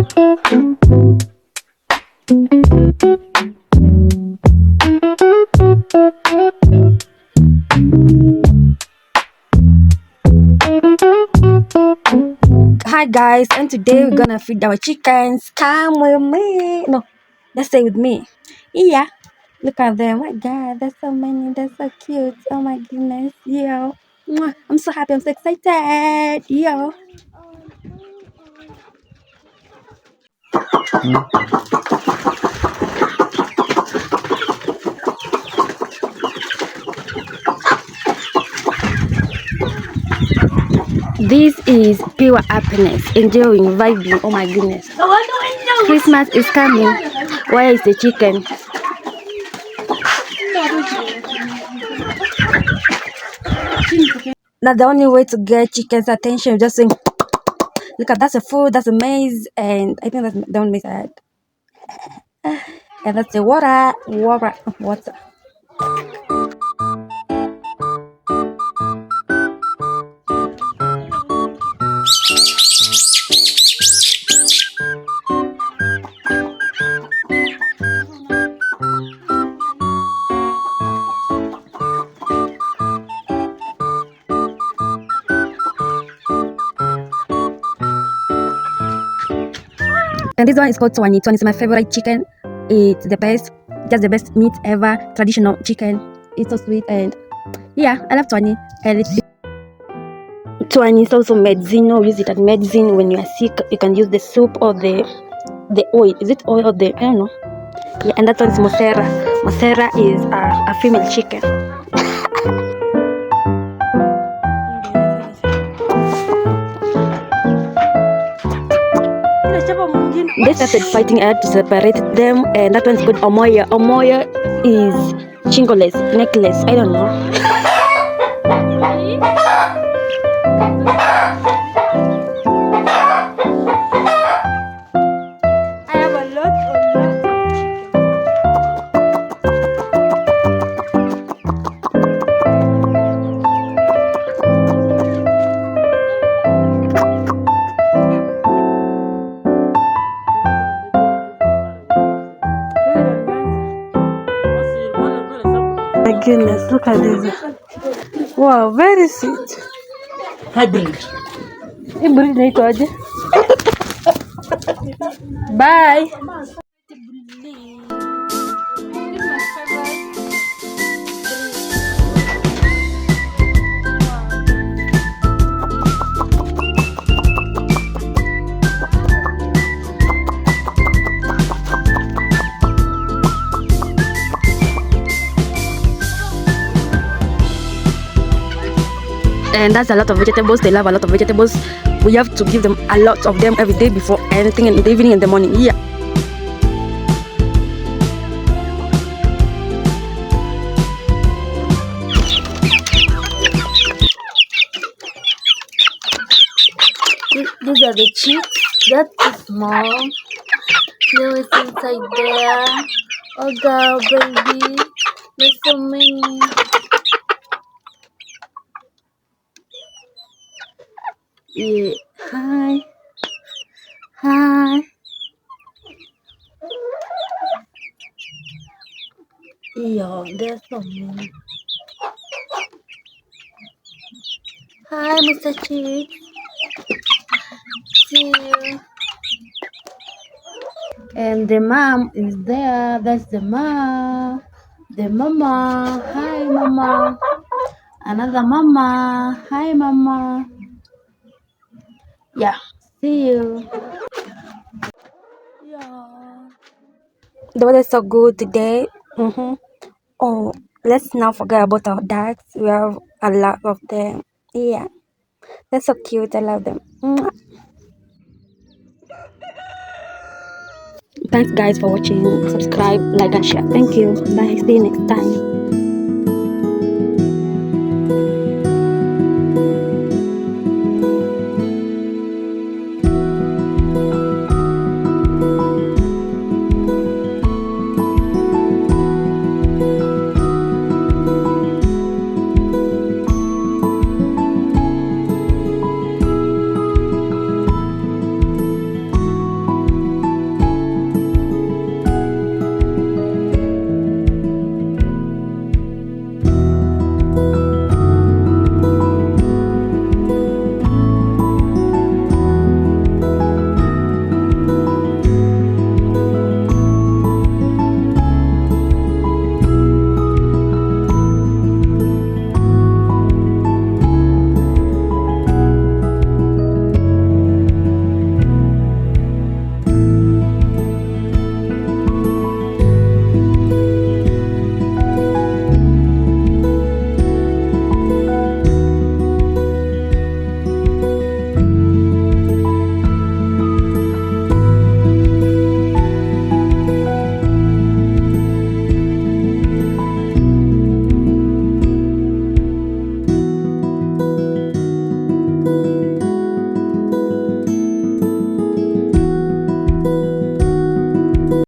Hi guys, and today we're gonna feed our chickens. Come with me. No, let's stay with me. Yeah, look at them. My God, there's so many. They're so cute. Oh my goodness. Yo, mwah. I'm so happy. I'm so excited. Yo. This is pure happiness, enjoying, vibing. Oh my goodness. Christmas is coming. Where is the chicken? That's the only way to get chicken's attention. Just saying, look at that's a food, that's a maize, and I think that's the one maize I had. And that's the water. And this one is called Twani. Twani is my favorite chicken. It's the best, just the best meat ever. Traditional chicken. It's so sweet and yeah, I love Twani. And Twani is also medicine. You use it as medicine when you are sick. You can use the soup or the oil. Is it oil or the I don't know. Yeah, and that one is Mosera. Mosera is a female chicken. They started fighting. I had to separate them, and that one's called Omoya. Omoya is chingoles, necklace. I don't know. I have a lot of my goodness, look at this. Wow, very sweet. Hybrid. Hybrid naitwaje? Bye. And that's a lot of vegetables. They love a lot of vegetables. We have to give them a lot of them every day before anything in the evening and the morning. Yeah. These are the chicks. That is mom. There is inside there. Oh girl, baby. There's so many. Yeah. Hi. Hi. Yeah, there's so many. Hi, Mr. Chick. See you. And the mom is there. That's the mom. The mama. Hi, mama. Another mama. Hi, mama. Yeah. See you. Yeah. The weather is so good today. Oh, let's not forget about our dogs. We have a lot of them. Yeah. They're so cute. I love them. Mwah. Thanks guys for watching. Subscribe, like and share. Thank you. Bye. See you next time.